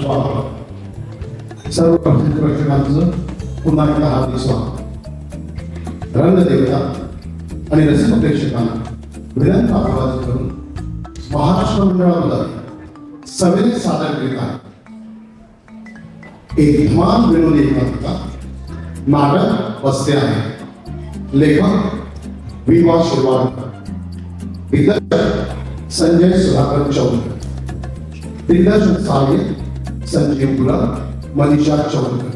स्वागत. सर्व प्रेक्षकांचं पुन्हा एकदा हार्दिक स्वागत. रंगदेवता आणि रसिक प्रेक्षकांना विनंती आवाज करून महाराष्ट्र मंडळामध्ये सवेरे सादर करीत आहे एक धमाल विनोदी एकांकिका नाटक बसते आहे. लेखक विवा शिरवाडकर, दिग्दर्शक संजय सुधाकर चौधरी, दिग्दर्शक सहाय्यक संजीव गुलाब, मनीषा चौधरी,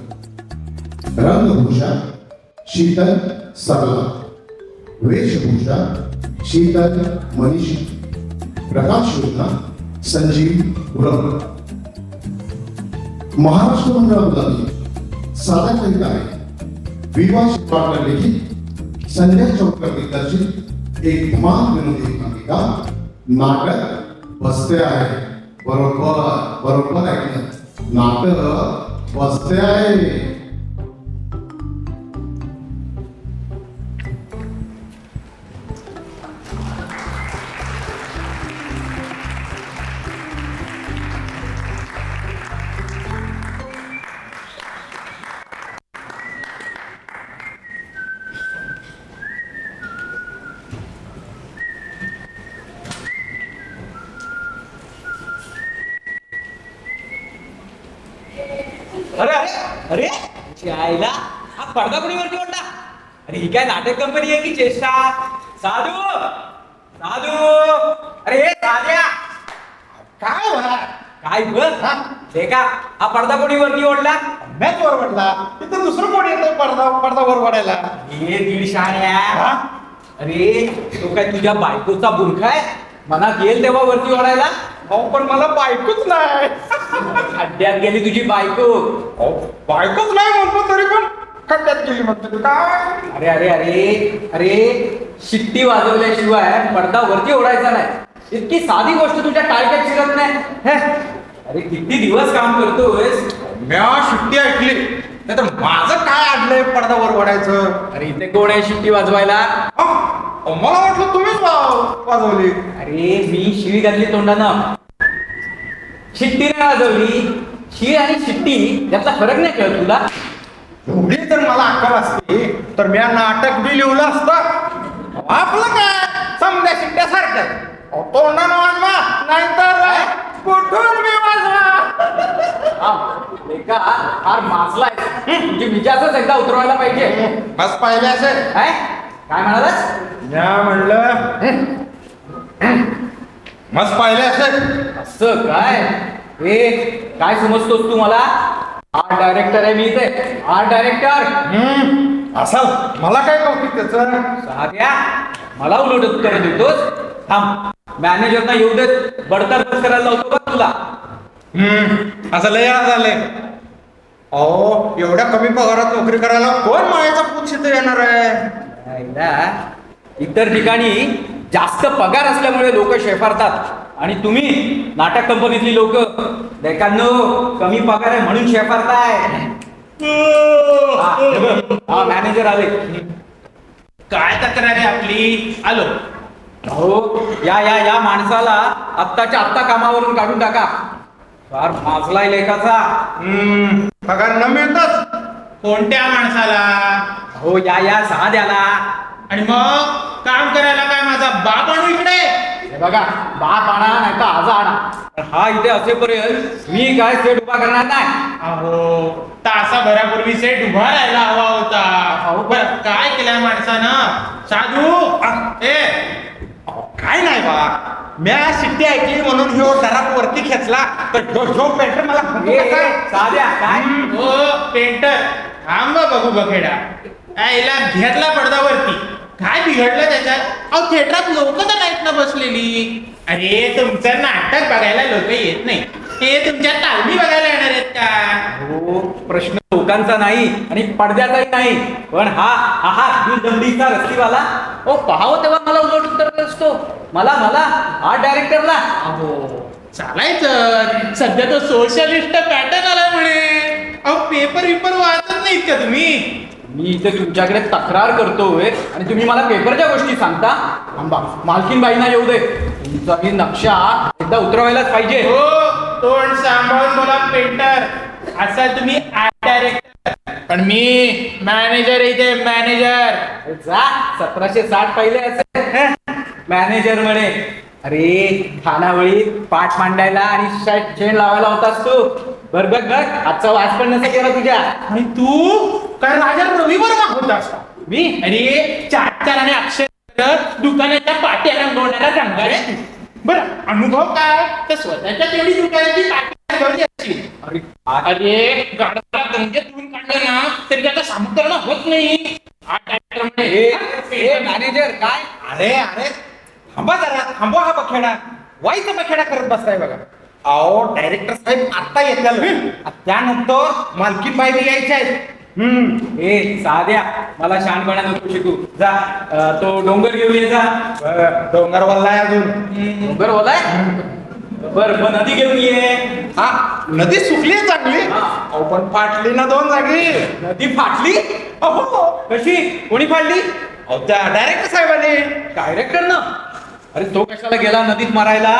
रंगभूषा शीतल सरला, वेशभूषा शीतल मनीषी, प्रकाश योजना संजीव गुलाब. महाराष्ट्र मंडळामध्ये सादर करीत आहे विवा शिरवाडकर लिखित संजय चौधरी दिग्दर्शित एक धमाल विनोदी एकांकिका नाटक बसते आहे. बरोबर ऐकलं, नाटक बसते आहे. अरे अरे अरे आईला हा पडदा कोणी वरती ओढला? अरे ही काय नाटक कंपनी आहे की चेष्टा? साधू साधू, अरे साध्या काय होणार? काय बघ देखा, हा पडदा कोणी वरती ओढला? मॅच वर पडला. तिथं दुसरं कोण येतं पडदा वर पडायला? हे दीड शाण्या. अरे तो काय तुझ्या बायकोचा बुरखा आहे? मनात येईल तेव्हा वरती ओढायला? अहो पण मला बायकोच नाही. खड्ड्यात गेली तुझी बायको. बायकोच नाही म्हणतो तरी पण खड्ड्यात गेली म्हणतो तू काय? अरे अरे अरे अरे शिट्टी वाजवल्याशिवाय पडदा वरती ओढायचा नाही. इतकी साधी गोष्ट तुझ्या टाळक्यात शिरत नाही. अरे किती दिवस काम करतोयस? म्या शिट्टी ऐकली नाही तर माझं काय अडलंय पडदा वर पडायचं? अरे इथे कोण आहे शिट्टी वाजवायला? मला वाटलं तुम्हीच वाजवली. अरे मी शिवी घातली तोंडानं, शिट्टी नाही वाजवली. शिवी आणि शिट्टी यातला फरक नाही कळत तुला? एवढी जर मला अक्कल असती तर मी नाटक बी लिहिलं असतं. आपलं काय समजा शिट्ट्यासारखं तोंडानं वाजवा नाहीतर कुठून मी वाजवा. फार माजलाय. तुझी विचारच एकदा उतरवायला पाहिजे. बस पाहिले असेल. काय काय म्हणालास? या म्हणलं मस्त पाहिले असेल. असं काय? हे काय समजतोस तू मला? आर्ट डायरेक्टर आहे मी इथे, आर्ट डायरेक्टर. असाल मला काय कौतुक त्याचं? साध्या मला उलट उत्तर देतोस? थांब, मॅनेजरना येऊ देत, बडतर्फ करायला लावतो बघ तुला. असं लय वेळा झालंय. अहो एवढ्या कमी पगारात नोकरी करायला कोण मायाचा पूत इथं येणार आहे? इतर ठिकाणी जास्त पगार असल्यामुळे लोक शेफारतात आणि तुम्ही नाटक कंपनीतली लोक लेखांनो कमी पगार आहे म्हणून शेफारताय. हा मॅनेजर आले. काय तक्रार आहे आपली? आलो. हो या या या माणसाला आत्ताच्या आत्ता कामावरून काढून टाका. फार माजलाय लेखाचा. पगार न मिळतच. कोणत्या माणसाला? हो या या साध्याला. आणि मग काम करायला काय माझा बाप आणू इकडे? हे बघा, बाप आणा नाही तर आजा आणा, पण हा इथे असेपर्यंत मी काय सेट उभा करणार नाही. अहो तासाभरापूर्वी सेट उभा राहायला हवा होता. बरं काय केलंय माणसानं? साधू ए काय नाही बा, म्या शिट्टी ऐकली म्हणून ह्यो डराप वरती खेचला तर ह्यो पेंटर मला साध्या काय? हो पेंटर, थांब बघू बखेडा. आईला घेतला पडदावरती. काय बिघडलं त्याच्यात? अहो थिएटरात लोक तर नाहीत ना बसलेली. अरे तुमचं नाटक बघायला लोक येत नाही, हे तुमच्या तालमी बघायला येणार आहेत का? हो प्रश्न लोकांचा नाही आणि पडद्याचाही नाही, पण हा दमडीचा रस्तीवाला ओ पाहावं तेव्हा मला उलट उत्तर असतो. मला आर्ट डायरेक्टरला. अहो चालायचं, सध्या तो सोशलिस्ट पॅटर्न आलाय म्हणे. अहो पेपर वाचत नाहीत का तुम्ही? मी इथे तुमच्याकडे तक्रार करतोय आणि तुम्ही मला पेपरच्या गोष्टी सांगता. थांबा, मालकीन बाईंना येऊ दे. तुमचा ही नक्षा एकदा उतरवायलाच पाहिजे. हो तोंड सांभाळून बोला पेंटर. असा तुम्ही आर्ट डायरेक्टर, पण मी मॅनेजर इथे मॅनेजर. जा 1760 पहिले असे मॅनेजर म्हणे. अरे खानावळीत पाठ मांडायला आणि शेण लावायला होतास तू. बघ बघ बघ, आजचा वास पण नसा केला तुझ्या. आणि तू काय राजा रविवार होतास का? मी अरे चार आणि अक्षर दुकानाच्या पाट्या रंगवण्याला सांगणार आहे. बरं अनुभव काय तर स्वतःच्या तेवढी दुकानाची पाटी रंगवली असतील. अरे गाडा गंगेतून काढलं ना तरी त्याचा सामुद्रण होत नाही. मॅनेजर काय? अरे अरे थांबा जरा, थांबवा हा बखेडा. वाईचा बखेडा करत बसताय बघा. अहो डायरेक्टर साहेब आता येतील, त्यानंतर मालकीन बाई बी यायच्या आहेत. ए साध्या, मला शहाणपणा नको शिकू. जा तो डोंगर घेऊन ये जा. डोंगर वल्लाय अजून. डोंगर बोलाय बर, मग नदी घेऊन ये. हा नदी सुकली आहे चांगली. अहो पण फाटली ना 2 जागी. नदी फाटली? अहो कशी? कोणी फाडली? अहो त्या डायरेक्टर साहेबांनी. डायरेक्टर ना? अरे तो कशाला गेला नदीत मारायला?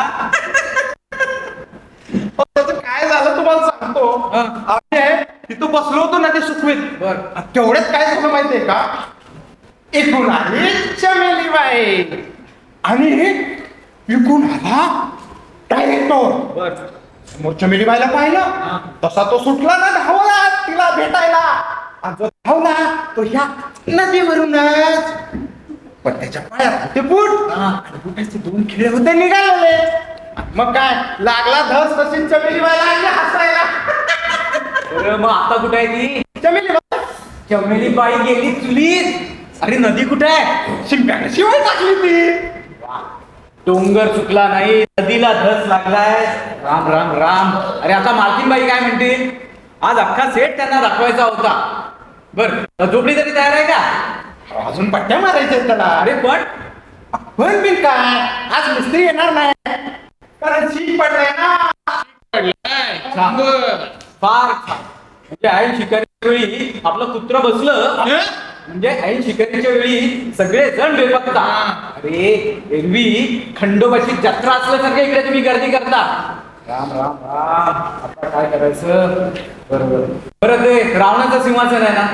अहो, त्याचं काय झालं तुम्हाला सांगतो. आम्ही तिथं बसलो होतो नदी सुकवीत. बर. तेवढ्यात काय झालं माहितीये का, इकडून आली चमेली बाई आणि इकडून आला डायरेक्टर. बर. समोर चमेली बाईला पाहिलं, तसा तो सुटला ना धावला तिला भेटायला. आणि जो धावला तो ह्या नदीवरूनच. पण त्याच्या पायात ते बूट आणि बुटाचे 2 खिळे होते निघाले. मग काय लागला धस तशी चमेली बाईला लागली हसायला. बरं, मग आता कुठे आहे ती? चमेली बाई चमेली बाई गेली चुलीत. अरे नदी कुठे आहे? शिंप्याने शिवाय टाकली ती. डोंगर चुकला नाही, नदीला धस लागलाय. राम राम राम. अरे आता मालकीनबाई काय म्हणतील? आज अख्खा सेट त्यांना दाखवायचा होता. बर, झोपडी तरी तयार आहे का? अजून पट्ट्या मारायच्या त्याला. अरे पण पण बिन काय आज मिस्त्री येणार नाही कारण शीत पडलाय ना. छान. फार छान. म्हणजे ऐन शिकारीच्या वेळी आपलं कुत्र बसलं, म्हणजे ऐन शिकारीच्या वेळी सगळे जण बेपत्ता. अरे एरवी खंडोबाची जत्रा असल्यासारखं इकडे तुम्ही गर्दी करता. राम राम राम. आता काय करायचं? बरोबर बरं, ते रावणाचं सिंहासन आहे ना,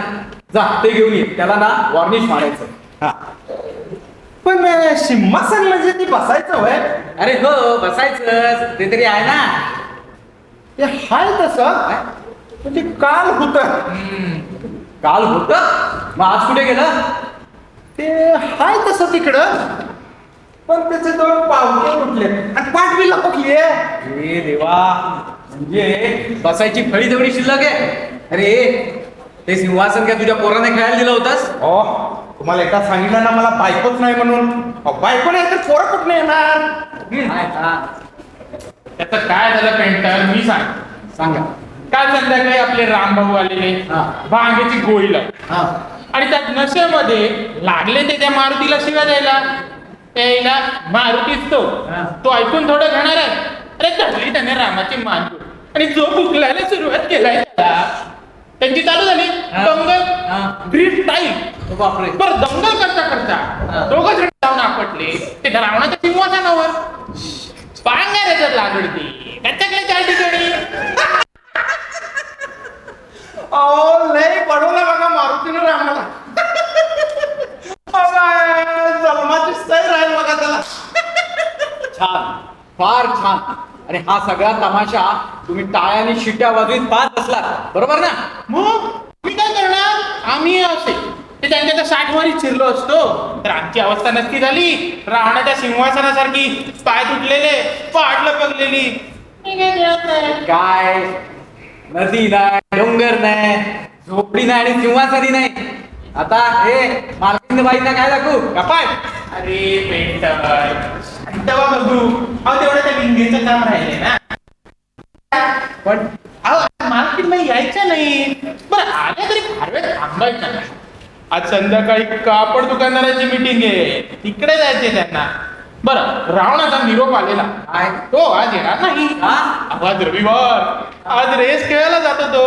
जा ते घेऊन ये. त्याला ना वॉर्निश मारायचं. हा. पण सिंहासन म्हणजे ती बसायचं वय. अरे हो, बसायचं ते तरी आहे ना. ते हाय तसं पण ते काल होत. काल होत, मग आज कुठे गेलं? ते हाय तसं तिकडं पण त्याचे 2 पावले उठले आणि पाठ बी लपकली. अरे देवा, म्हणजे बसायची फळी तेवढी शिल्लक आहे. अरे ते सिंहासन काय तुझ्या पोराने खेळायला दिलं होतंस? तुम्हाला एकदा सांगितलं ना मला बायकोच नाही म्हणून. बायको नाही तर पोरं कुठं येणार. त्याचं काय झालं पेंटर मी सांगा. काल संध्याकाळी आपले रामभाऊ आलेले भांगेची गोळी लावली आणि त्या नशेमध्ये लागले ते त्या मारुतीला शिव्या द्यायला. त्याला मारुतीच तो ऐकून थोडं घेणार आहे. अरे धरली त्याने रामाची मान आणि जो बुकलायला सुरुवात केलाय त्याला. त्यांची चालू झाली दंगल ब्रीफ टाईम. बापरे. बरं दंगल करता करता 2 जण जाऊन आपटले ते रावणाच्या सिंहासनावर. पांगाऱ्या जर लागडती त्याच्याकडे 4 ठिकाणी. लय पडवलं बघा मारुतीनं रामाला. जन्माची सैर राहील बघा त्याला. छान, फार छान. आणि हा सगळा तमाशा तुम्ही टाळ्याने शिट्या वाजवीत पाहत असलात, बरोबर ना? मग मी काय करणार? आम्ही असे ते त्यांच्या 60 वारी चिरलो असतो तर आमची अवस्था नक्की झाली रावणाच्या सिंहासनासारखी. पाय तुटलेले, पाठ लपकलेली. काय नदी नाही, डोंगर नाही, झोपडी नाही आणि सिंहासनी नाही. आता हे मालकीनबाईंना काय दाखवू? कपाट. अरे पेंटर तेव्हा बघू. अहो तेवढं त्या विंगीचं काम राहिले ना. पण अहो मालकीनबाई यायच्या नाही. बरं आल्या तरी फार वेळ थांबायच्या नाही. आज संध्याकाळी कापड दुकानदाराची मीटिंग आहे, तिकडे जायचे त्यांना. बरं रावणाचा निरोप आलेला काय? तो आज येणार नाही. आज रविवार, आज रेस खेळायला जातो तो.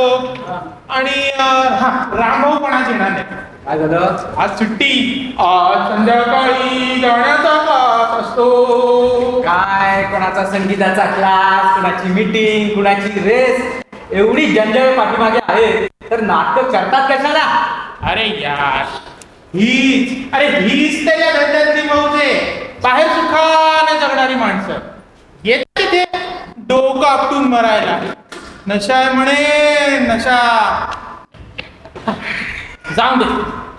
आणि रामभाऊ पण आज येणार नाही. काय झालं? आज सुट्टी, आज संध्याकाळी गाण्याचा क्लास असतो. काय कोणाचा संगीताचा क्लास, कोणाची मीटिंग, कोणाची रेस, एवढी जंजाळ पाठीमागे आहे तर नाटक करतात कशाला? अरे यार, हीच त्याच्या धंद्यातली मौज आहे. बाहेर सुखाने जगणारी माणसं येत तिथे डोकं आपटून मरायला. नशा आहे म्हणे, नशा. जाऊन दे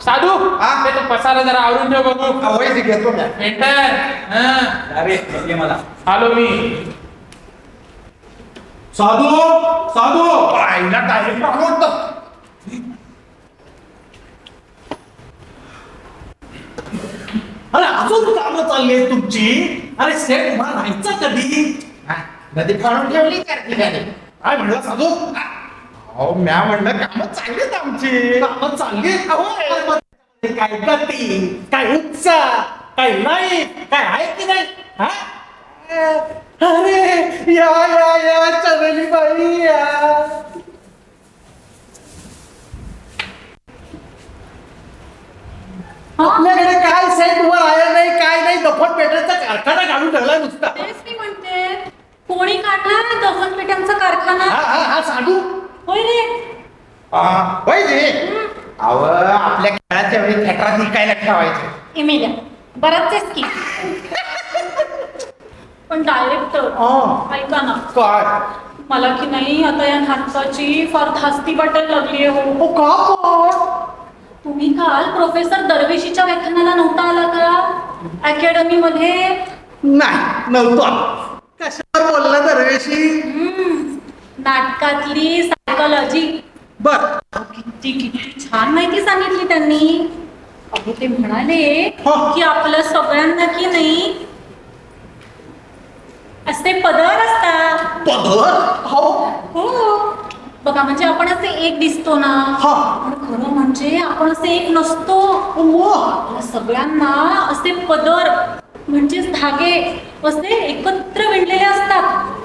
साधू, ते तो पसारा जरा आवरून ठेव बघू. वैसे घेतो मी. पेंटर, अरे ये मला. आलो मी. साधू साधू आईला डायरेक्ट आवडतं. अरे अजून कामं चालली आहेत तुमची. अरे सेट उभा राहायचा कधी? नदी फाडून ठेवली त्या ठिकाणी. काय म्हणलं साधू? अहो म्या म्हणलं कामं चांगलीत आमची. कामं चालली आहेत? अरे मग काय गती, काय उत्साह, काय नाही, काय आहे की नाही? हा? अरे या या या चमेली बाई या. आपल्याकडे काय सेट वर आहे नाही, काय नाही, दफन पेटायचा कारखाना घालून ठेवलाय नुसता. तेच मी म्हणते, कोणी काढला दफन पेट्यांचा कारखाना? हा हा हा साधू. होय रे. होय जी. अहो आपल्या खेळाच्या वेळी थिएटरात विकायला ठेवायचं. इमेल्या बराच की. पण डायरेक्टर ऐका ना, काय? मला की नाही आता या नाटकाची फार धास्ती वाटायला लागली हो. ओ का पण? तुम्ही काल प्रोफेसर दरवेशीच्या व्याख्यानाला नव्हता आला का अकॅडमी मध्ये? नाही नव्हतो आलो. कशावर बोलला दरवेशी? नाटकातली सायकोलॉजी. बर. किती किती छान माहिती सांगितली त्यांनी. अहो ते म्हणाले हा. की आपल्या सगळ्यांना की नाही असे पदर असतात. पदर? हो. हो बघा, म्हणजे आपण असे एक दिसतो ना, हा. पण खरं म्हणजे आपण असे एक नसतो. मग? आपल्या सगळ्यांना असे पदर म्हणजेच धागे असे एकत्र विणलेले असतात.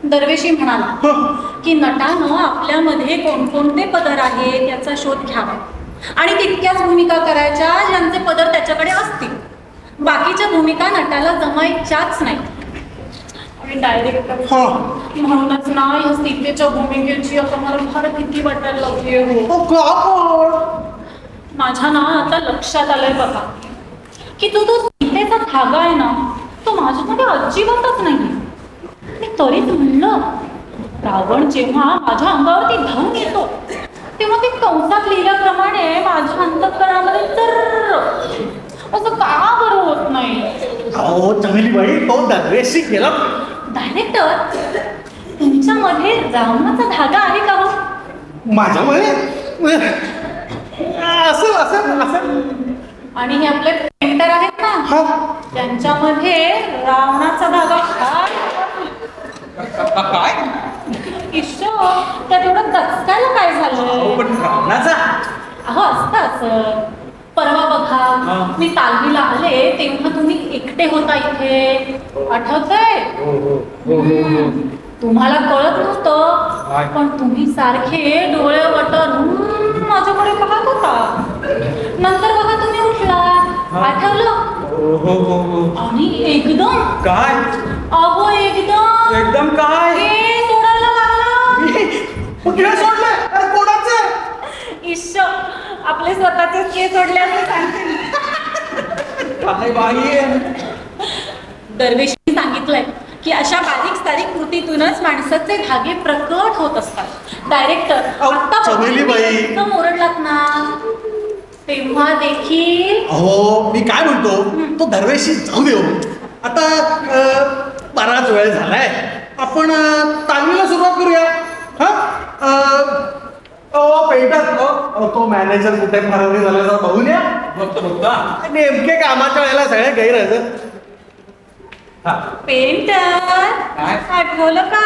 दरवेशी म्हणाला की नटानं आपल्यामध्ये कोणकोणते पदर आहेत याचा शोध घ्यावा आणि तितक्याच भूमिका करायच्या ज्यांचे पदर त्याच्याकडे असतील. बाकीच्या भूमिका नटाला जमायच्याच नाही. आणि डायरेक्टर म्हणूनच ना या सीतेच्या भूमिकेची आता मला फार भीती वाटायला लागली हो. ओ का पण? माझ्या ना आता लक्षात आलंय बघा की तो सीतेचा धागा आहे ना, तो माझ्यामध्ये अजिबातच नाही. मी तरीच म्हणलं, रावण जेव्हा माझ्या अंगावरती धावून येतो तेव्हा ते कंसात लिहिल्याप्रमाणे माझ्या अंतःकरणामध्ये तर असं का बरं होत नाही? अहो चमेली बाई, तो दरवेशी गेला. डायरेक्टर, तुमच्यामध्ये रावणाचा धागा आहे का हो? माझ्यामध्ये असं असं असं. आणि हे आपले पेंटर आहेत ना, हा. त्यांच्यामध्ये रावणाचा धागा काय? ईश्वर, त्यात एवढं दचकायला काय झालं? पण रावणाचा? अहो असतं असं. परवा बघा मी तालमीला आले तेव्हा तुम्ही एकटे होता इथे, आठवतंय? तुम्हाला कळत नव्हतं पण तुम्ही सारखे डोळे वटून माझ्याकडे पाहत होता. नंतर बघा तुम्ही उठला, आठवलं? आणि एकदम काय? अहो एकदम काय? हे सोडायला लागला. कुठे सोडलं? अरे कोणाचं? ईश्वर, आपले स्वतःचे केस सोडले असं सांगते. काय बाई? दरवेशी सांगितलंय की अशा बारीक सारीक कृतीतूनच माणसाचे धागे प्रकट होत असतात. डायरेक्टर, आता चमेली बाई. ओरडलात ना तेव्हा देखील. अहो मी काय म्हणतो, तो दरवेशी जाऊ देऊ. आता बराच वेळ झालाय, आपण तालमीला सुरुवात करूया. हा. पेंटर, तो मॅनेजर कुठे फरवरी झाला बघून या. बघतो. नेमके कामाच्या वेळेला सगळे गैरहजर. पेंटर, काय? आठवलं का?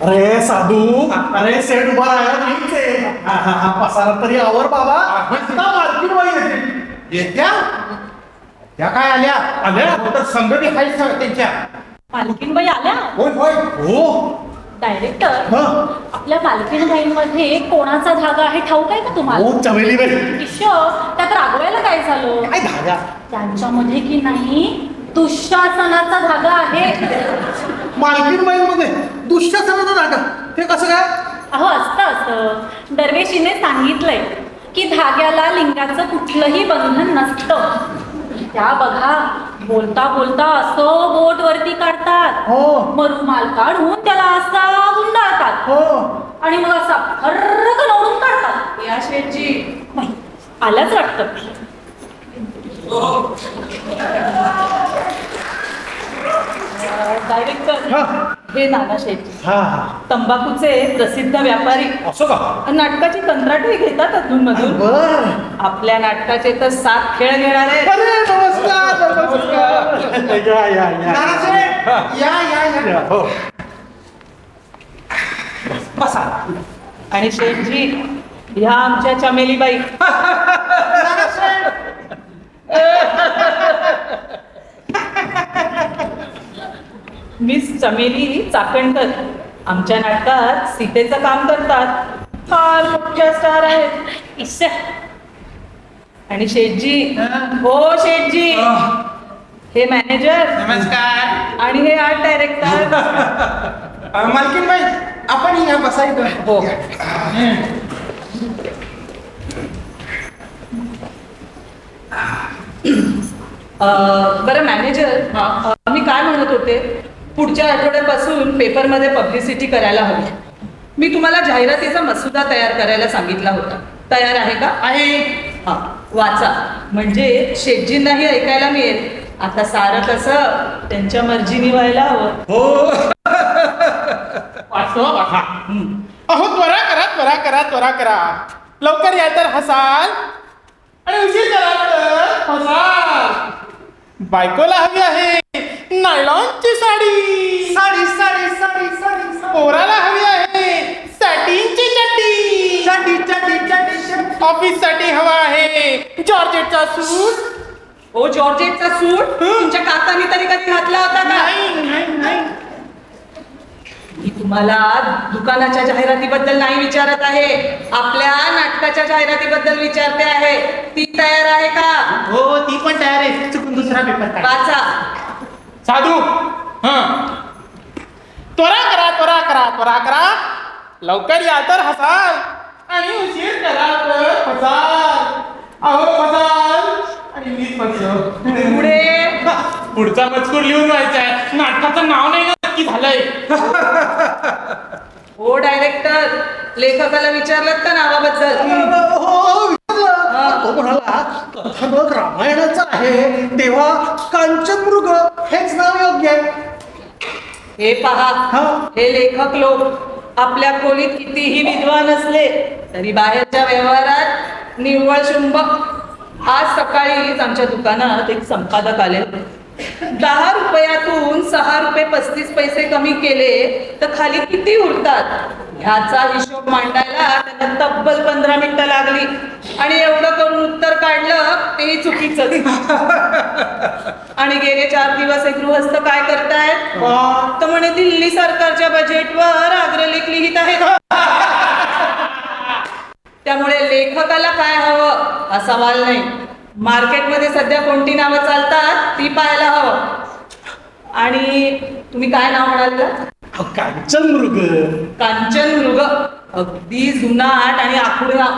अरे साधू, अरे सेट उभा राहायला नाहीच आहे. हा पसारा तरी आवर बाबा. मार्केट बाई येते. येत्या त्या काय आल्या? आल्या? तर संगती खायच त्यांच्या. मालकीनबाई आल्या? होय होय. हो. डायरेक्टर हा. आपल्या मालकीणबाईंमध्ये कोणाचा धागा आहे ठाऊक आहे का तुम्हाला? हो चमेली बाई. ईश्वर, त्यात रागवायला काय झालं? काय धागा? त्यांच्यामध्ये की नाही दुःशासनाचा धागा आहे. मालकीणबाईंमध्ये दुःशासनाचा धागा? ते कसं काय? अहो असतं दरवेशीने सांगितलंय की धाग्याला लिंगाचं कुठलंही बंधन नसतं. त्या बघा बोलता बोलता असं बोट वरती काढतात, हो. मग रुमाल काढून त्याला असा गुंडाळतात हो. आणि मग असा फर्रक नवरून काढतात. या शेठजी आल्याच वाटतं. डायरेक्टर हा. हे नाना शेठजी हा हा. तंबाखूचे प्रसिद्ध व्यापारी, असं का? नाटकाची कंत्राटही घेतात अधूनमधून. बर. आपल्या नाटकाचे तर 7 खेळ घेणार आहे. अरे नमस्कार नमस्कार. या या या. नानासाहेब, या या या. हो. बसा. आणि शेठजी ह्या आमच्या चमेलीबाई. मिस चमेली चाकणकर आमच्या नाटकात सीतेचं काम करतात. फार मोठ्या स्टार आहेत. आणि शेठजी, हो शेठजी, हे मॅनेजर नमस्कार. आणि हे आर्ट डायरेक्टर. मालकीनबाई, आपण या बसायचं. हो. बरं मॅनेजर, मी काय म्हणत होते, पुढच्या आठवड्यापासून पेपरमध्ये पब्लिसिटी करायला हवी. मी तुम्हाला जाहिरातीचा मसुदा तयार करायला सांगितला होता. तयार आहे का? आहे. हा वाचा, म्हणजे शेठजींनाही ऐकायला मिळेल. आता सारं कसं त्यांच्या मर्जीने व्हायला हवं. हो. वाचतो बघा. अहो त्वरा करा त्वरा करा त्वरा करा. लवकर या तर हसाल आणि उशीर करा तर हसाल. बायकोला हवी आहे नायलॉनची साडी. साडी साडी साडी साडी. पोराला हवी आहे सॅटिनची चड्डी. चड्डी चड्डी चड्डी चड्डी. ऑफिस साठी हवा आहे जॉर्जेटचा सूट. ओ जॉर्जेटचा सूट तुमच्या काकांनी तरी कधी घातला होता का? नाही नाही नाही. मी तुम्हाला दुकानाच्या जाहिरातीबद्दल नाही विचारत आहे, आपल्या नाटकाच्या जाहिरातीबद्दल विचारते आहे. ती तयार आहे का? हो ती पण तयार आहे. चुकून दुसरा पेपर काढ. वाचा. साधू. त्वरा करा त्वरा करा त्वरा करा. लवकर या तर हसाल आणि उशीर करा तर फसाल. अहो फसाल आणि मी फसलो. पुढे. पुढचा मजकूर लिहून व्हायचा आहे. नाटकाचं नाव नाही ना नक्की झालंय. हो डायरेक्टर, लेखकाला विचारलं का नावाबद्दल? हो विचारलं. तो म्हणाला कथानक रामायणाचं आहे तेव्हा कांचनमृग हेच नाव योग्य आहे. हे पहा, हा. हे लेखक लोक आपल्या खोलीत कितीही विद्वान असले तरी बाहेरच्या व्यवहारात निव्वळ शुंभ. आज सकाळीच आमच्या दुकानात एक संपादक आले. 10 रुपयातून 6 रुपये 35 पैसे कमी केले तर खाली किती उरतात ह्याचा हिशोब मांडायला त्यांना तब्बल 15 मिनिटं लागली. आणि एवढं करून उत्तर काढलं तेही चुकीचंच. आणि गेले 4 दिवस एक गृहस्थ काय करतायत तर म्हणे दिल्ली सरकारच्या बजेटवर अग्रलेख लिहित आहेत. त्यामुळे लेखकाला काय हवं हा सवाल नाही, मार्केटमध्ये सध्या कोणती नावं चालतात ती पाहायला हवं. आणि तुम्ही काय नाव म्हणाल? कांचनमृग. कांचन मृग. अगदी जुनाट आणि आखूड नाव.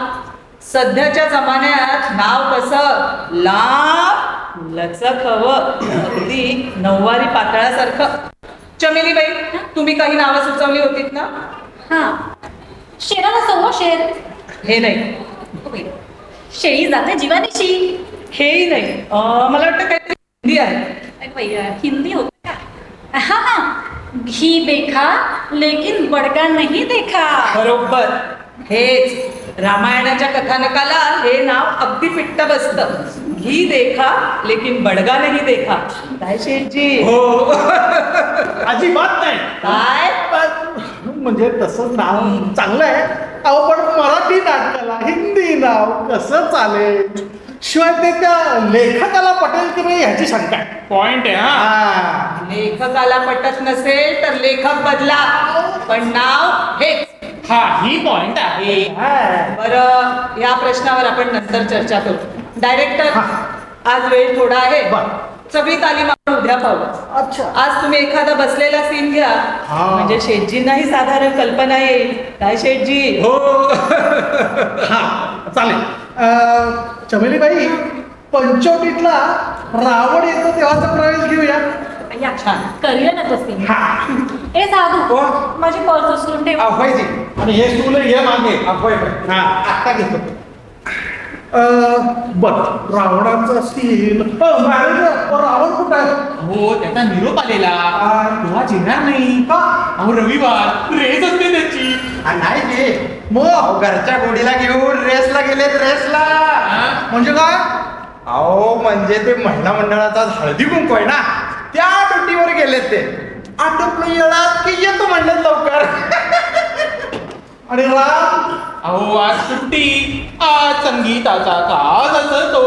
सध्याच्या जमान्यात नाव कसं लांब लचक हवं, अगदी नऊवारी पातळासारखं. चमेलीबाई, तुम्ही काही नावं सुचवली होतीत ना? हा, शेराला सव्वा शेर. हे नाही. शेळी जाते जीवानीशी. हेही नाही. मला वाटतं काहीतरी हिंदी आहे. हिंदी होत का? हा हा, घी देखा लेकिन बडका नहीं देखा. बरोबर, हेच रामायणाच्या कथानकाला हे नाव अगदी फिट्ट बसतं. घी देखा लेकिन बडगा नाही देखा. काय शेठजी? हो. अजिबात नाही. काय? म्हणजे तसं नाव चांगलं आहे. अहो पण मराठी नाटकाला हिंदी नाव कसं चालेल? शिवाय ते त्या लेखकाला पटेल की नाही ह्याची शंका आहे. पॉइंट आहे. हा हा. लेखकाला पटत नसेल तर लेखक बदला, पण पण नाव हेच. हा ही पॉइंट आहे. बरं, या प्रश्नावर आपण नंतर चर्चा करू. डायरेक्टर, आज वेळ थोडा आहे. सगळी तालीम आपण उद्या पाहू. अच्छा. आज तुम्ही एखादा बसलेला सीन घ्या, म्हणजे शेठजींनाही साधारण कल्पना येईल. काय शेठजी? हो. हा चालेल. चमेलीबाई, पंचवटीतला रावण येतो तेव्हाचा प्रवेश घेऊया. या छान. करूया ना तो scene. हा. ए साधू, हो. माझी पर्स उचलून ठेव. अभयजी, आणि हे स्टूल घे मागे. अभय. हा आता घेतो. बर, रावणाचा सीन. रावण कुठं आहे? हो, त्याचा निरोप आलेला तेव्हा येणार नाही. अहो रविवार रेस असते त्याची. नाही ते मग घरच्या गोडीला घेऊन रेसला गेलेत. रेसला म्हणजे काय? अहो म्हणजे ते महिला मंडळाचा हळदी कुंकू आहे ना, त्या ड्युटीवर गेलेत ते. आटोपलं येळात की येतो म्हणलेत लवकर. आणि राम? अहो आज सुट्टी, आज संगीताचा तास असतो.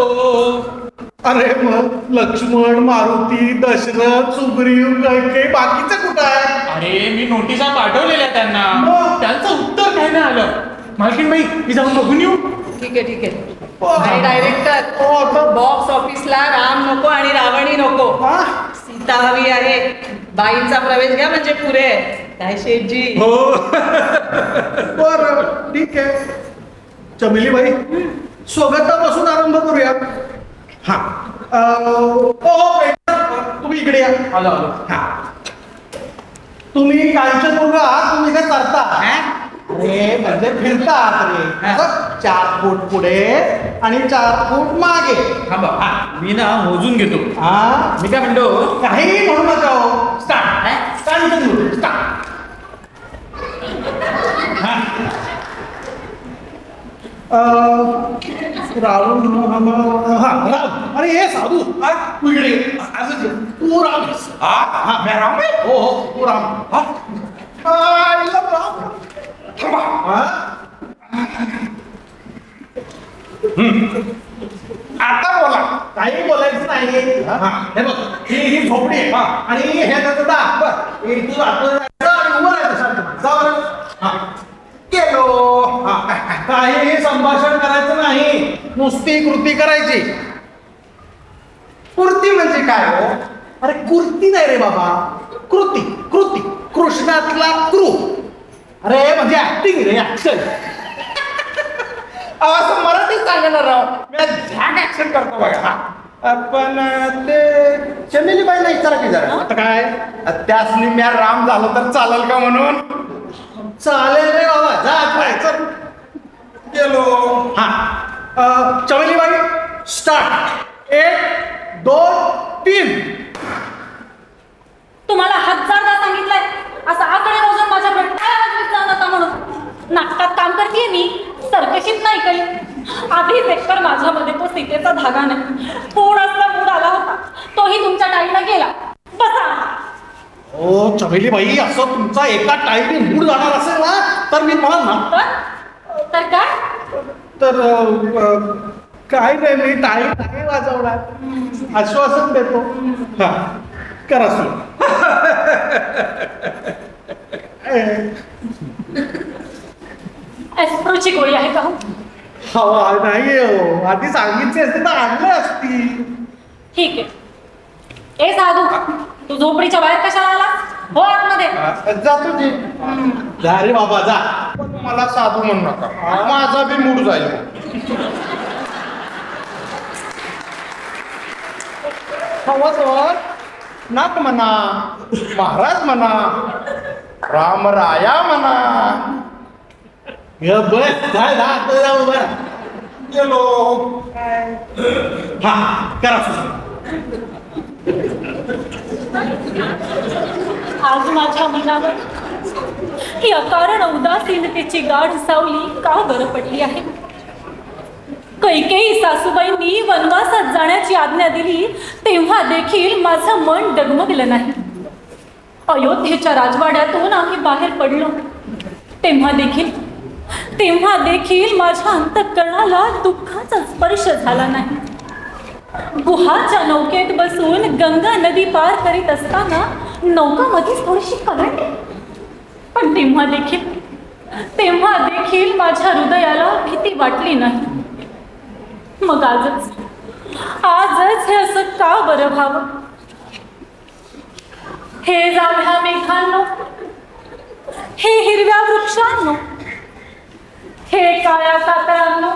अरे मग लक्ष्मण, मारुती, दशरथ, सुग्रीव, कैकेयी बाकीचं कुठं आहे? अरे मी नोटिसा पाठवलेल्या त्यांना, मग? त्यांचं उत्तर काय नाही आलं. मालकीन बाई, मी जाऊन बघून येऊ. ठीक आहे, ठीक आहे. हो. आणि डायरेक्टर, बॉक्स ऑफिसला राम नको आणि रावणी नको, हा? सीता हवी आहे. बाईंचा प्रवेश घ्या म्हणजे पुरे. काय शेठजी? हो. बर, ठीक आहे. चमेलीबाई, स्वागतापासून आरंभ करूया. हा. तुम्ही इकडे या. आलो आलो. हा. तुम्ही कांचनमुलगा आहात, तुम्ही काय करता? अरे म्हणजे फिरतात रे. असं 4 फूट पुढे आणि 4 फूट मागे. थांबा, मी ना मोजून घेतो. हा. मी काय म्हणतो, काही म्हणू नका हो. स्टार्ट. कांचनमुल स्टार्ट. राहुल. हा राम. अरे हे साधू, तू इकडे ये. तू राम आहेस. हा मी राम आहे. हो हो तू राम. हा इला राम. थांबा. आता बोला. काही बोलायचं नाही. हा हे बघ, ही झोपडी आहे. आणि हे त्याचं दार. बरं, तू आतमध्ये आणि उभं राहायचं शांत. जा बरं. हा गेलो. काहीही संभाषण करायचं नाही, नुसती कृती करायची. कृती म्हणजे काय हो? अरे कृती नाही रे बाबा, कृती. कृती कृष्णातला क्रू. अरे म्हणजे ऍक्टिंग रे, ऍक्शन. असं मराठीत सांगणार राव. मी झॅक ऍक्शन करतो बघा. पण ते चमेलीबाईला विचारा की जरा. आता काय त्यासनी मी राम झालो तर चालेल का म्हणून? चालेल रे बाबा, जा. गेलो. हा. चमेलीबाई स्टार्ट. 1 2 3. तुम्हाला 1000दा सांगितलंय असं आकडे मोजून माझ्याकडे काय वाजवीत जाऊ नका म्हणून. नाटकात काम करते मी, सर्कशीत नाही काही. आधीच एकतर माझ्यामध्ये तो सीतेचा धागा नाही. थोडासा मूड आला होता, तोही तुमच्या टाळीला गेला. बसा. ओ चमेलीबाई, असं तुमचा एका टाईने मूड जाणार असेल ना, तर मी मला ना तर काय? तर काय नाही, मी टाळी वाजवणार, आश्वासन देतो. हा करा सुरू. एस्प्रोची गोळी आहे का? हवा नाही हो, आधी सांगितली असते तर आणलं असती. ठीक आहे. ए साधू, तू झोपडीच्या बाहेर कशाला आला? हो आतमध्ये. जातो जी. जा रे बाबा जा. पण मला साधू म्हणू नका, माझा बी मूड जाईल. हवं नाक म्हणा, महाराज म्हणा, रामराया म्हणा. बस गेलो. हा करा. आज माझ्या मनावर ही अकारण उदासीनतेची गाढ सावली का बरं पडली आहे? कैकेयी सासूबाईंनी वनवासात जाण्याची आज्ञा दिली तेव्हा देखील माझं मन डगमगलं नाही. अयोध्येच्या राजवाड्यातून आम्ही बाहेर पडलो तेव्हा देखील माझ्या अंतःकरणाला दुःखाचा स्पर्श झाला नाही. गुहाच्या नौकेत बसून गंगा नदी पार करीत असताना नौका मध्येच थोडीशी कलंडली. पण तेव्हा देखील माझ्या हृदयाला भीती वाटली नाही. मग आजच हे असं का बरं व्हावं? हे जांभळ्या मेघांनो, हे हिरव्या वृक्षांनो, हे काळ्या कातळांनो,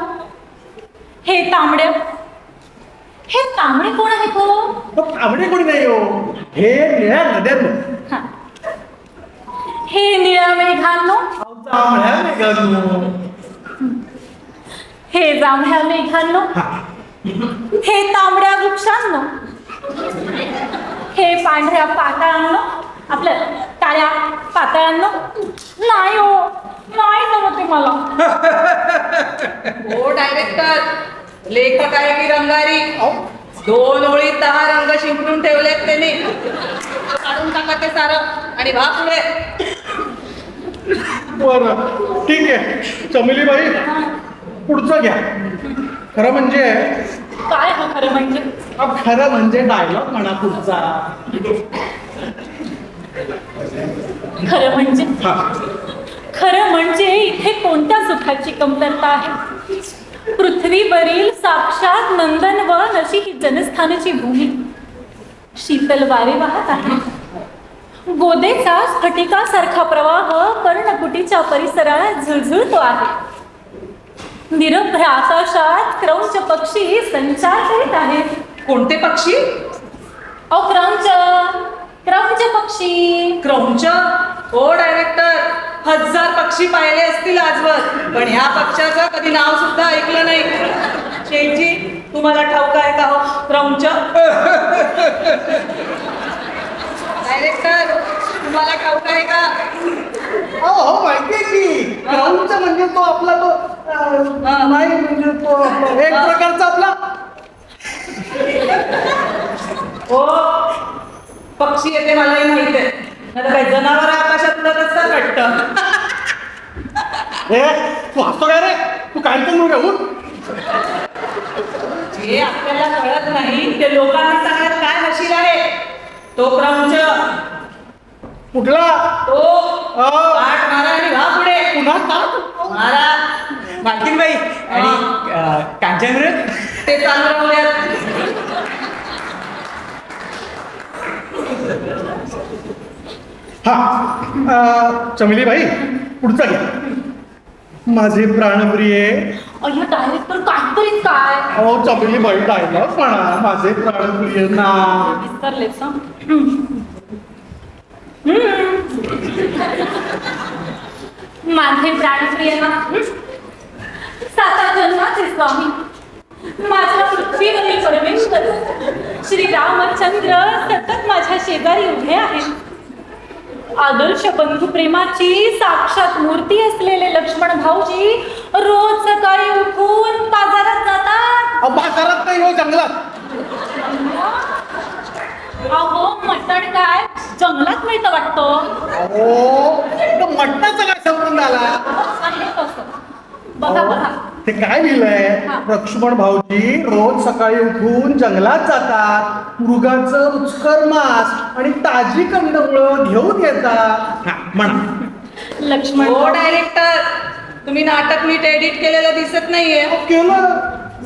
हे तांबडे कोण आहेत हो? तांबडे कोणी नाही हो, हे निळ्या नद्यांनो. हा. हे निळ्या मेघांनो, जांभळ्या मेघांनो. हे जांभळ्या मेघांनो, हे तांबड्या वृक्षांनो, हे पांढऱ्या पातळांनो, आपल्या काळ्या पातळांनो. नाही हो, नाही जमते मला. हो डायरेक्टर, लेखक आहे की रंगारी? 2 ओळीत 10 रंग शिंपडून ठेवलेत त्यांनी. काढून टाका ते सारं आणि व्हा पुढे. बरं ठीक आहे चमेलीबाई, पुढचं घ्या. खरं म्हणजे काय हा खरं म्हणजे? खरं म्हणजे डायलॉग म्हणा पुढचा. खरं म्हणजे इथे कोणत्या सुखाची कमतरता आहे? पृथ्वीवरील साक्षात नंदनवन अशी ही जनस्थानाची भूमी. शीतल वारे वाहत आहे. गोदेचा स्फटिकासारखा प्रवाह कर्णकुटीच्या परिसरात झुळझुळतो आहे. निरभ्र आकाशात क्रौंच पक्षी संचार करीत आहेत. कोणते पक्षी? क्रौंच पक्षी. क्रौंच? हो डायरेक्टर, 1000 पक्षी पाहिले असतील आजवर, पण ह्या पक्षाचं कधी नाव सुद्धा ऐकलं नाही. शेठजी, तुम्हाला ठाऊक आहे का हो क्रौंच? डायरेक्टर, तुम्हाला ठाऊक आहे का? हो माहितीये की क्रौंच म्हणजे तो आपला तो नाही म्हणजे तो आपला एक प्रकारचा आपला हो पक्षी येते मलाही माहित आहे. नाही काय जनावर आकाशात उडत असतात वाटतं. तू हसतो काय रे? तू काय करू रे? जे आपल्याला कळत नाही ते लोकांना सांगण्यात काय नशीब आहे. तो क्रौंच. कुठला? तो पाठ मारा आणि व्हा पुढे. पुन्हा का मारा. मालकीनबाई आणि कांचनृत ते चालू राहूयात. चमेलीबाई, पुढचा घ्या. माझे प्राणप्रिय. अय्या डायरेक्टर काहीतरी काय अहो चमेलीबाई डायलॉग म्हणा. माझे प्राणप्रिय ना. विसरलेच. माझे प्राणप्रिय ना, 7 जन्माचे स्वामी, माझ्या पृथ्वीवरील परमेश्वर श्री रामचंद्र सतत माझ्या शेजारी उभे आहेत. आदर्श बंधू प्रेमाची साक्षात मूर्ती असलेले लक्ष्मण भाऊजी रोज सकाळी उठून बाजारात जातात. बाजारात नाही हो, जंगलात. अहो मटण काय जंगलात मिळतं वाटतं. अहो मटणाचा काय संबंध आला? आहे तसं. बघा बघा. ते काय लिहिलंय? लक्ष्मण भाऊजी रोज सकाळी उठून जंगलात जातात, मृगाचं रुचकर मांस आणि ताजी कंदमुळं घेऊन येतात. म्हणा. लक्ष्मण हो डायरेक्टर, तुम्ही नाटक नीट एडिट केलेलं दिसत नाहीये. केलं.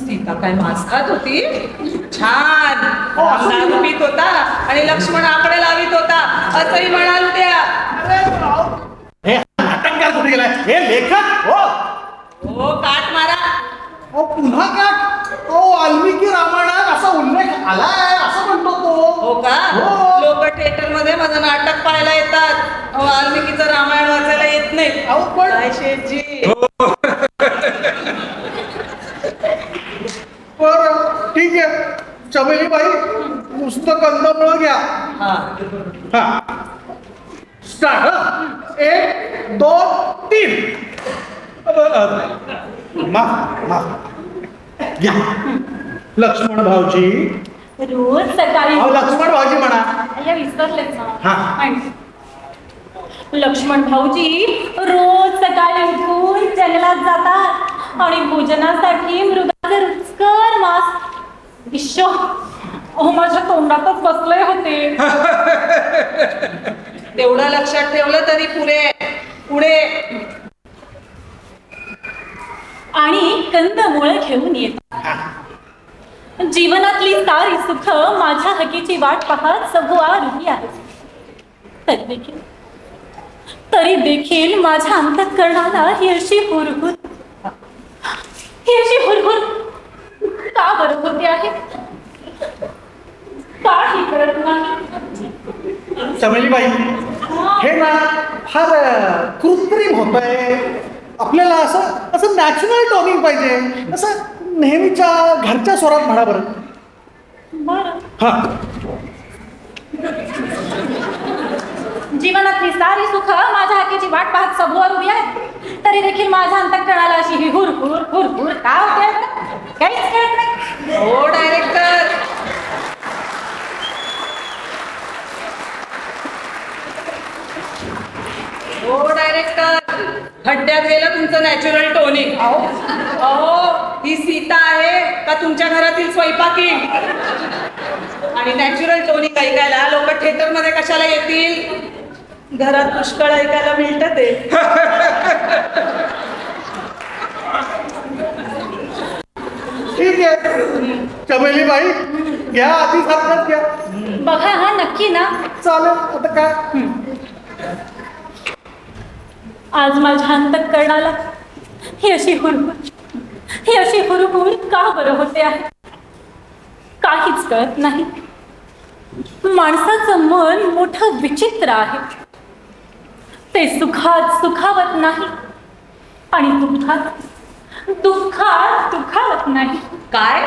सीता काय मांस खात होती? छान. दारू पित होता आणि लक्ष्मण आकडे लावित होता असंही म्हणाल त्या. हे नाटककार कुठे गेलाय? हे लेखक. हो काट मारा. पुन्हा काट. वाल्मिकी रामायणात असा उल्लेख आलाय असं म्हणतो तो. हो का? लोक थिएटर मध्ये माझं नाटक पाहायला येतात. वाल्मिकीचं रामायण वाचायला येत नाही. काय शेठजी? बरं ठीक आहे चमेलीबाई, नुसतं कंदमुळं घ्या. हा स्टार्ट. 1 2 3. माफ घ्या. लक्ष्मण भाऊजी. रोज सकाळी लक्ष्मण भाऊजी म्हणा. अय्या विसरलेच. हा. लक्ष्मण भाऊजी रोज सकाळी उठून जंगलात जातात आणि भोजनासाठी मृगाचे रुचकर मांस. ईश्व, अहो माझ्या तोंडातच बसले होते. तेवढं लक्षात ठेवलं तरी पुरे. पुढे. आणि कंदमुळं घेऊन येतात. जीवनातली सारी सुख माझ्या हकीची वाट पाहत सभोवार उभी आहेत. तरी देखील माझ्या अंतःकरणाला ही अशी हुरहुर का बरं होते आहे? काही करत नाही. चमेलीबाई, हे ना फार कृत्रिम होतंय. आपल्याला असं नॅचरल टोनिंग पाहिजे, असं नेहमीच्या घरच्या स्वरात म्हणा बरं. बरं. हा. जीवनातली सारी सुख माझ्या हाकेची वाट पाहत सभोवर उभी आहेत. तरी देखील माझ्या अंतःकरणाला अशी ही हुरहुर का होते? काहीच कळत नाही. हो डायरेक्टर. हो डायरेक्टर, खड्ड्यात गेलं तुमचं नॅचरल टोनिंग. अहो ही सीता आहे का तुमच्या घरातील स्वयंपाकी? आणि नॅचरल टोनिंग ऐकायला लोक थिएटर मध्ये कशाला येतील? घरात पुष्कळ ऐकायला मिळतं ते. ठीक आहे चमेलीबाई, घ्या आधी सारखाच घ्या. बघा हा नक्की ना. चालेल. आता काय? आज माझ्या अंतःकरणाला ही अशी हुरहुर का बरं होते आहे? काहीच कळत नाही. माणसाचं मन मोठं विचित्र आहे. ते सुखात सुखावत नाही आणि दुःखात दुखावत नाही. काय?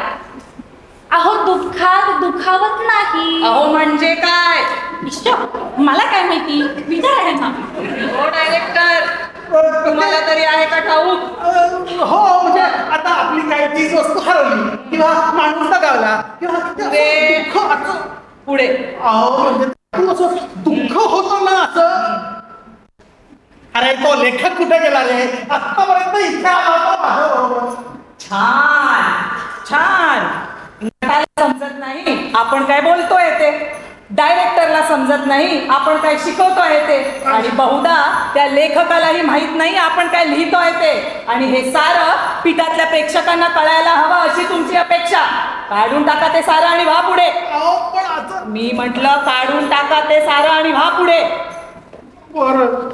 अहो दुःखात दुखावत नाही. अहो म्हणजे काय? इश्श, मला काय माहिती, विचार आहे ना. हो डायरेक्टर, तुम्हाला तरी आहे का ठाऊक? हो, म्हणजे आता आपली काही चीज वस्तू हरवली किंवा माणूस दगावला किंवा पुढे. दुःख असं. पुढे. अहो म्हणजे त्यातून असं दुःख होतं ना असं. अरे तो लेखक कुठे गेला रे? आतापर्यंत इच्छा छान छान. नटाला समजत नाही आपण काय बोलतोय ते, डायरेक्टरला समजत नाही आपण काय शिकवतोय ते, आणि बहुधा त्या लेखकालाही माहित नाही आपण काय लिहितोय ते. आणि हे सारं पिठातल्या प्रेक्षकांना कळायला हवं अशी तुमची अपेक्षा. काढून टाका ते सारं आणि व्हा पुढे. पण आता मी म्हटलं काढून टाका ते सारं आणि व्हा पुढे. बरं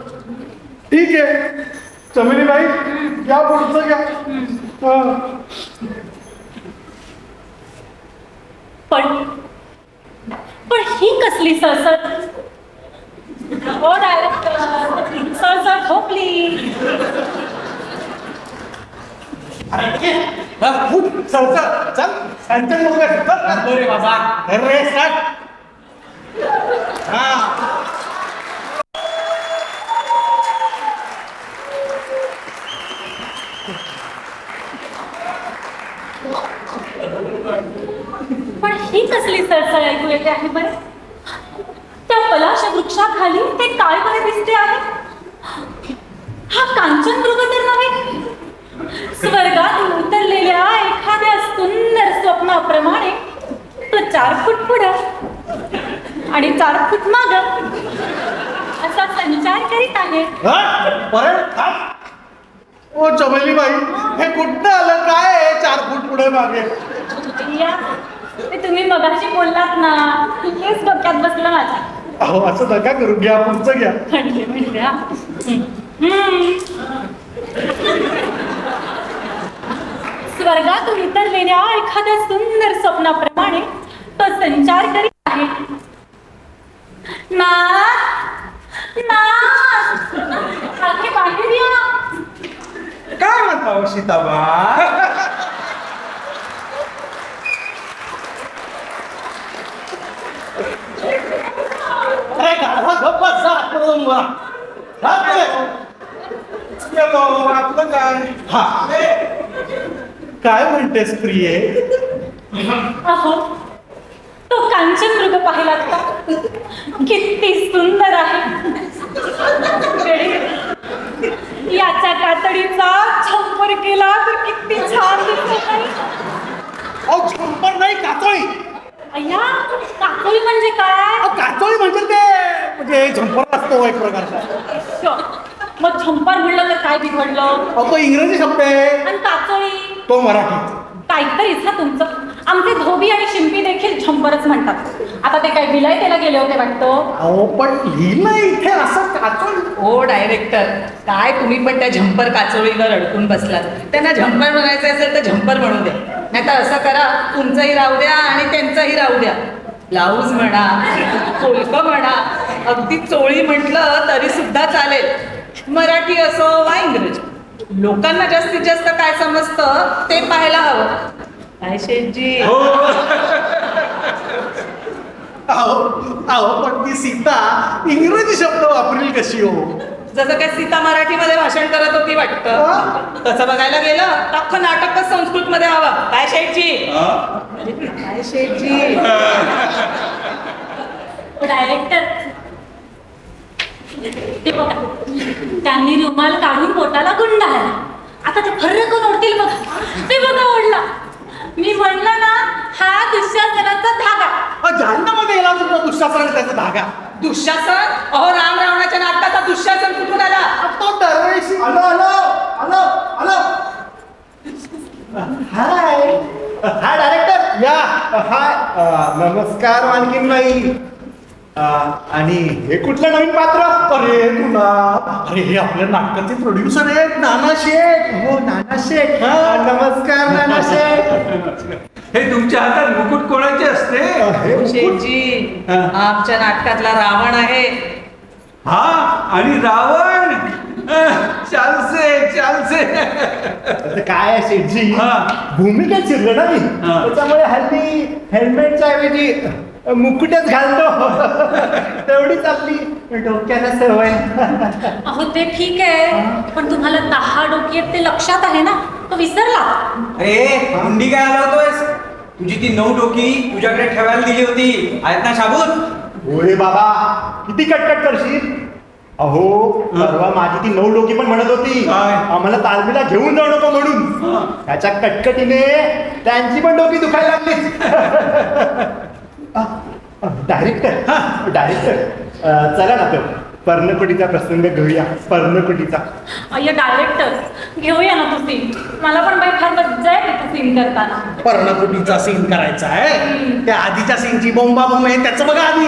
ठीक आहे चमेलीबाई, घ्या पुढचं घ्या. पण ही कसली सळसळ? हो डायरेक्टर, सळसळ ठोकली. खूप चौका चल त्यांच्या रे बाबा. रे स्टार्ट. हा. पण ही कसली सळसळ ऐकू येते आहे बरं? त्या पलाश वृक्षाखाली ते काय बरे दिसते आहे? हा कांचन मृग तर नव्हे? स्वर्गात उतरलेल्या एखाद्या सुंदर स्वप्नाप्रमाणे तो 4 फूट पुढं आणि 4 फूट मागं असा संचार करीत आहे. परत ओ चमेलीबाई, हे कुठं आलं? काय आहे 4 फूट पुढे मागे? या, ते तुम्ही मगाशी बोललात ना, हेच डोक्यात बसलं माझ्या. अहो असं नका करू, घ्या पुढचं घ्या. म्हणजे हा. स्वर्गातून उतरलेल्या एखाद्या सुंदर स्वप्नाप्रमाणे तो संचार करीत आहे. आखे बाहेर या. काय म्हणता हो सीताबा? अरे गाढवा गप्प बसा, आतमध्ये उभा. आपलं काय? हा काय म्हणतेस प्रिये? अहो, तो कांचन मृग पाहिलात का? किती सुंदर आहे. याच्या कातडीचा छप्पर केला तर किती छान दिसत आहे. अहो छप्पर नाही, कातळी. अय्या, काकोळी म्हणजे काय? कातळी म्हणजे ते म्हणजे झंपर असतो एक प्रकारचा. मग झंपर म्हणलं तर काय बिघडलं? अहो तो इंग्रजी शब्द आहे, आणि काचोळी तो मराठीत. काहीतरीच ना तुमचं. आमचे धोबी आणि शिंपी देखील झंपरच म्हणतात. आता ते काय विलायतेला गेले होते वाटतं. अहो पण लिहिलं इथे असं काचोळी. ओ डायरेक्टर, काय तुम्ही पण त्या झंपर काचोळीवर अडकून बसलात. त्यांना झंपर म्हणायचं असेल तर झंपर म्हणू द्या, नाही तर असं करा, तुमचंही राहू द्या आणि त्यांचंही राहू द्या. ब्लाऊज म्हणा, कोलकं म्हणा, अगदी चोळी म्हटलं तरी सुद्धा चालेल. मराठी असो वा इंग्रजी, लोकांना जास्तीत जास्त काय समजतं ते पाहायला हवं. काय शेठजी? अहो पण ती सीता इंग्रजी शब्द वापरेल कशी हो? जसं काय सीता मराठीमध्ये भाषण करत होती वाटतं. तसं बघायला गेलं अख्खं नाटकच संस्कृत मध्ये हवं. काय शेठजी? काय शेठजी? डायरेक्टर, ते बघा, त्यांनी रुमाल काढून पोटाला गुंडाळला. आता ते फर्रकून ओढतील बघा. ते बघा ओढला. मी म्हणलं ना, हा दुःशासनाचा धागा. जालन्यामध्ये येला तुमचा दुःशासन त्याचा धागा. दुःशासन? अहो राम रावणाच्या नाटकाचा दुःशासन कुठून आला? तो दरवेळी आलो आलो आलो आलो. हाय हाय डायरेक्टर, या. हाय, नमस्कार मालकीन बाई. आणि हे कुठलं नवीन पात्र? अरे तुला, अरे हे आपल्या नाटकाचे प्रोड्युसर आहेत नाना शेठ. हो नाना शेठ. नमस्कार नाना शेठ. हे तुमच्या हातात मुकुट कोणाचे असते? हे मुकुट- शेठजी, आमच्या नाटकातला रावण आहे. हा, आणि रावण चालसे चालसे. आता काय आहे शेठजी, हा. भूमिका चिरलं नाही, हा. त्याच्यामुळे हल्ली हेल्मेटच्या ऐवजी मुकुटच घालतो. तेवढीच आपली डोक्याला सवय. अहो ते ठीक आहे, पण तुम्हाला 10 डोकी आहेत ते लक्षात आहे ना? तो विसरला. अरे हुंडी काय आला होतोयस? तुझी ती 9 डोकी तुझ्याकडे ठेवायला दिली होती, आहेत ना शाबूत? होय बाबा, किती कटकट करशील. अहो परवा माझी ती 9 डोकी पण म्हणत होती काय? आम्हाला तालमीला घेऊन जाऊ नको म्हणून. त्याच्या कटकटीने त्यांची पण डोकी दुखायला लागली. डायरेक्टर चला ना, तो पर्णकुटीचा प्रसंग घेऊया. पर्णकुटीचा. अय्या डायरेक्टर, घेऊया ना तू सीन. मला पण बाई फार मज्जा आहे तिथे सीन करताना. पर्णकुटीचा सीन करायचा आहे. त्या आधीच्या सीनची बोंबाबोंब आहे त्याचं बघा आधी.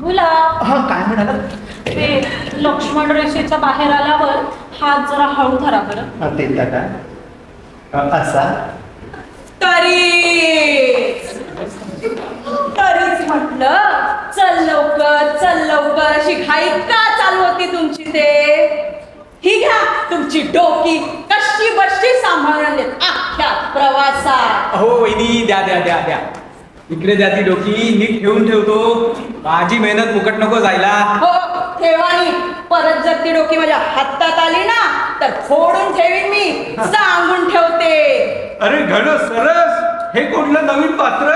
गुलाब, हा काय म्हणाला? ते लक्ष्मण रेषेच्या बाहेर आल्यावर हात जरा हळू धरा बरं. ते काय असा तरीच म्हटलं चल लवकर अशी घाई का चालू होती तुमची? ते ही घ्या तुमची डोकी, कशी बशी सांभाळून देत अख्ख्या प्रवासात. हो वहिनी, द्या द्या द्या द्या. इकडे द्या ती डोकी, नीट ठेवून ठेवतो. माझी मेहनत फुकट नको जायला. हो ठेवानी. परत जर ती डोकी माझ्या हातात आली ना तर फोडून ठेवीन मी, सांगून ठेवते. अरे घन सरस, हे कुठलं नवीन पात्र?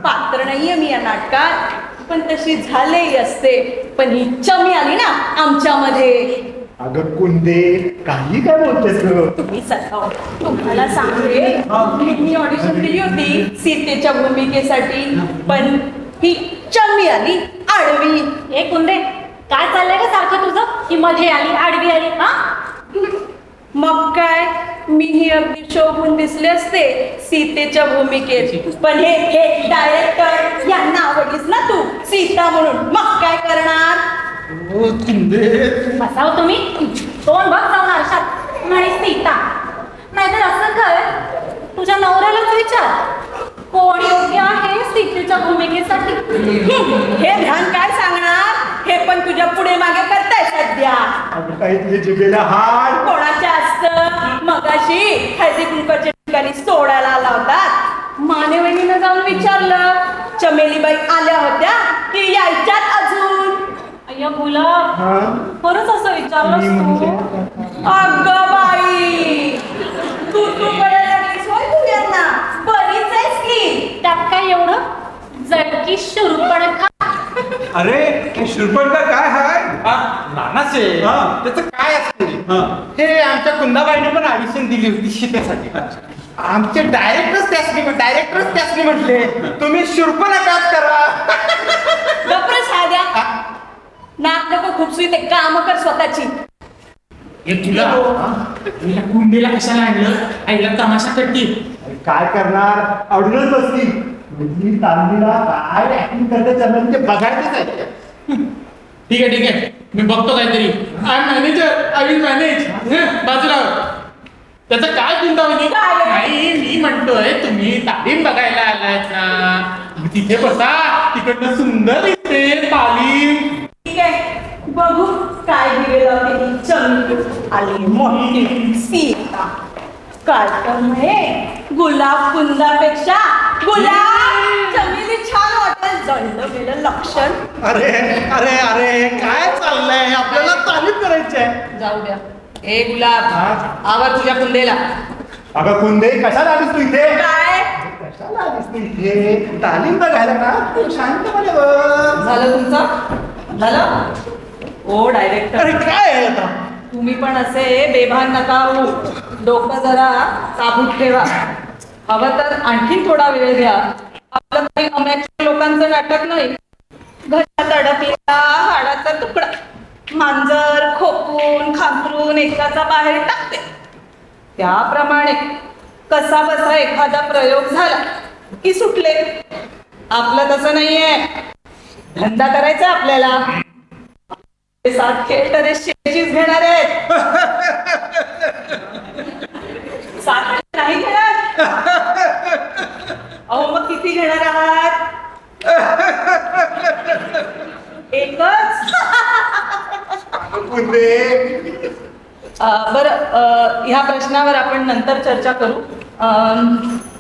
पात्र नाहीये मी या नाटकात, पण तशी झालेही असते. पण ही चमी आली ना आमच्यामध्ये. अगं कुंदे, काही काय बोलतेस ग? तुम्ही सखाव, तुम्हाला सांगते, मी ऑडिशन दिली होती सीतेच्या भूमिकेसाठी, पण ही चमी आली आडवी. ए कुंदे, काय चाललंय का सारखं तुझं? की मध्ये आली आडवी आली हा? मग काय, मीही अगदी शोभून दिसले असते सीतेच्या भूमिकेत, पण हे डायरेक्टर यांना आवडलीस ना तू सीता म्हणून, मग काय करणार? बसाव तुम्ही. तोंड बघ जाऊन आरशात म्हणे सीता. नाहीतर असं कर, तुझ्या नवऱ्यालाच विचार, कोण योग्य आहे सीतेच्या भूमिकेसाठी. हे ध्यान काय सांगणार? हे पण तुझ्या पुढे मागे करताय सध्या. अगं काही तुझे जिभेला हाड. कोणाच्या असतं? मगाशी हळदी कुंकवाच्या ठिकाणी सोडायला आला होता, मानेवणीनं जाऊन विचारलं, चमेलीबाई आल्या होत्या की यायच्यात अजून? अय्या गुलाब, हा? खरंच असं विचारलंस तू? अगं बाई, तू करायला लागलीस होय तू यांना? बरीच आहेस की. त्यात काय एवढं? जडकी शुरूपणे खा. अरे हे शूरपणखा काय हाय? नानाचे हा. त्याचं काय असते? हा. हे आमच्या कुंदाबाईने पण ऑडिशन दिली होती शीतेसाठी. आमचे डायरेक्टरच त्यासनी म्हटले, तुम्ही शूर्पणखाच करा. गप्र साध्या. नाक नको खूपसुई ते काम कर स्वतःची. हे तुला तुला कुंडीला कशाला आणलं? आईला तमाशा करती. काय करणार, आवडूनच बसली. म्हणजे तांदीला काय ऍक्टिंग करते चलन ते बघायचंच आहे. ठीक आहे ठीक आहे, मी बघतो काहीतरी. I manager, I will manage. बाजूला हो. त्याचं काय गुंतावणी? काय? नाही, मी म्हणतोय तुम्ही तालीम बघायला आलात ना, तिथे बसा. तिकडनं सुंदर दिसते तालीम. ठीक आहे, बघू काय दिलेलं होते. चमकी आली मोठी सीता. काय तर म्हणे, गुलाब कुंदापेक्षा गुलाब चमेली छान वाटेल. जळलं गेलं लक्षण. अरे अरे अरे काय चाललंय, आपल्याला तालीम करायची आहे. जाऊ द्या. ए गुलाब, आवर तुझ्या कुंदेला. अगं कुंदे, कशाला आलीस तू इथे? काय कशाला आलीस तू इथे? तालीम बघायला ना, तू शांतपणे बघ. झालं तुमचं? झालं? ओ डायरेक्टर, अरे काय आहे आता? तुम्ही पण असे बेभान नका होऊ. डोकं जरा काबूत ठेवा. हवं तर आणखीन थोडा वेळ घ्या. आपलं काही अमॅच्युअर लोकांचं नाटक नाही. घरात अडकलेला हाडाचा तुकडा मांजर खोपून खांतरून एकाचा बाहेर टाकते, त्याप्रमाणे कसा बसा एखादा प्रयोग झाला की सुटले. आपलं तसं नाहीये. धंदा करायचा आपल्याला. 7 खेळ शेचीच घेणार आहेत. 7 नाही घेणार. अहो मग किती घेणार आहात? एकच. बरं, ह्या प्रश्नावर आपण नंतर चर्चा करू.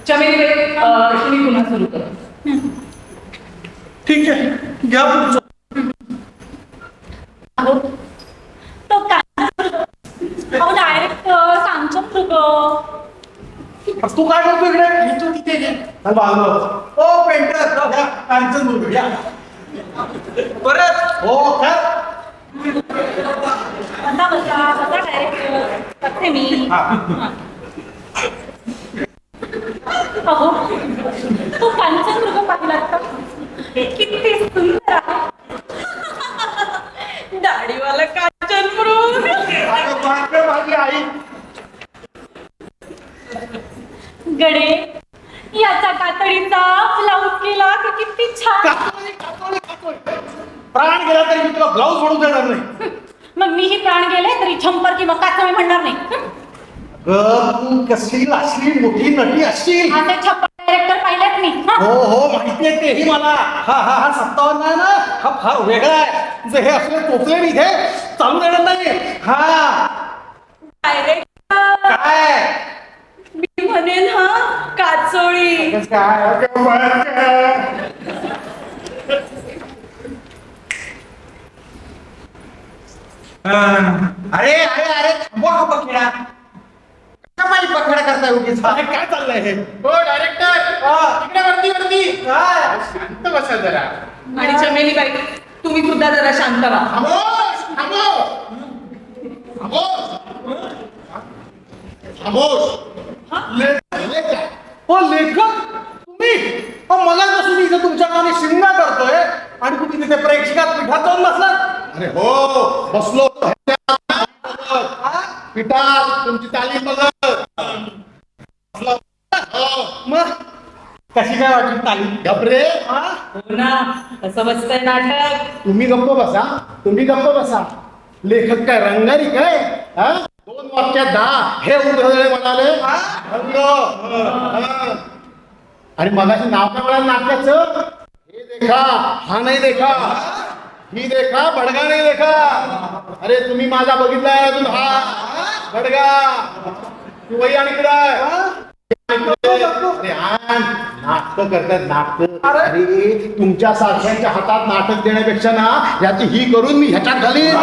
चमेली, तुम्ही पुन्हा सुरू करा. ठीक आहे, घ्या पुढचं. अहो, तो डायरेक्टर कांचनमृग. तू काय करतो इकडे? तू तिथे घे. ओ पेंटर, या कांचन बोलू या. परत हो काय? बसा बसा बसा डायरेक्टर. करते मी. अहो, तो कांचनमृग पाहिलात का? किती सुंदर आहे. दाढीवाला कांचनमृग. अगं बापरे, माझी आई. गडे, याचा कातडीचा ब्लाऊज केला की किती छान. प्राण गेला तरी मी तुला ब्लाऊज म्हणून देणार नाही. मग मीही प्राण गेले तरी छंपर किंवा कातळी म्हणणार नाही. तू कसली असली मोठी नटी असशील. असे छप्पर डायरेक्टर पाहिलेत मी. हो हो, माहिती आहे तेही मला. हा हा हा 57 आहे ना, हा फार वेगळा आहे. जे हे असले टोचले मी इथे चालू देणार नाही. हा डायरेक्टर, काय मी म्हणेन हा काचोळी. काय अरे अरे अरे थांबवा हा बखेडा. का माझी बखेडा करताय उगीच? काय चाललंय हे? हो डायरेक्टर, इकडे वरती वरती. शांत बसा जरा. आणि चमेली बाई, तुम्ही सुद्धा जरा शांत व्हा. खामोश खामोश खामोश खामोश. हो लेखक तुम्ही? हो मगापासून इथे तुमच्या नावाने शिंगा करतोय आणि तुम्ही तिथे प्रेक्षकात पिठात जाऊन बसलात. अरे हो, बसलो पिठात तुमची तालीम बघत. मग कशी काय वाटली तालीम? गपरे, हो ना, कसं बसतंय नाटक. तुम्ही गप्प बसा, तुम्ही गप्प बसा. लेखक काय रंगारी काय? हा? 2 वाक्यात 10 हे उधळले म्हणाले. रंग. हा. आणि मगाशी नाव काय म्हणाल नाटकाचं? हे देखा, हा नाही देखा, ही देखा, बडगा नाही देखा. अरे तुम्ही माझा बघितलाय अजून? हा बडगा. तू वही आणि नाटक करतात नाटक. अरे तुमच्या सारख्यांच्या हातात नाटक देण्यापेक्षा ना याची ही करून मी ह्याच्यात घालीन,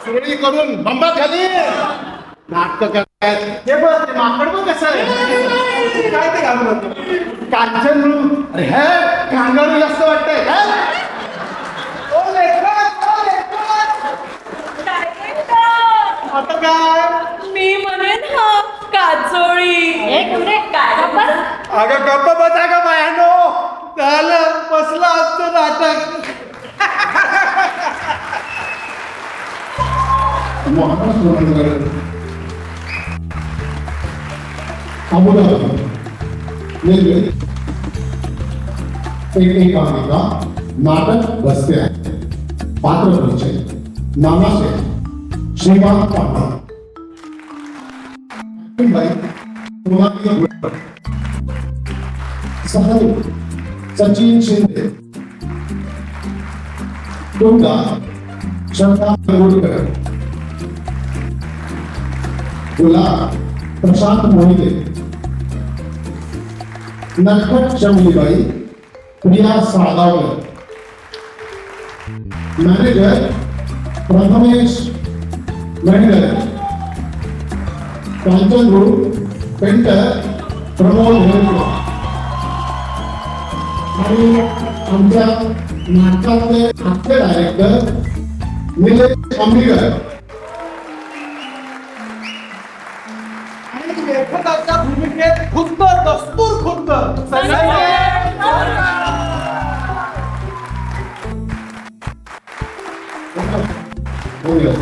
सुरळी करून बंबात घालीन. नाटक करतायत. हे बघ ते माकड बघ कसं आहे. काय ते घालून कांचन म्हणून. अरे हे कांगारू जास्त वाटतंय. आता काय? मी म्हणेन हा काचोळी. एक उरे काय बाबा? अगं गप्प बसा का बायानो. झालं बसलं आजचं नाटक. महाराष्ट्र अबुधाबी रेल्वे एकांकिका नाटक बसते आहे. पात्र परिचय नानासाहेब श्रीमान पांढरा, सहदेव सचिन शिंदे, दुर्गा श्रद्धा गोडकर, गुलाब प्रशांत मोहिते, नटखट Shamlibai Priya Salgaonkar, manager Prathamesh Mehkar, Kanchan group painter Pramod Helkar आणि आमच्या नाटकातले आजचे डायरेक्टर निलेश आंबेकर आणि लेखकाच्या भूमिकेत खुद्द दस्तूर खुद्द बोलूया.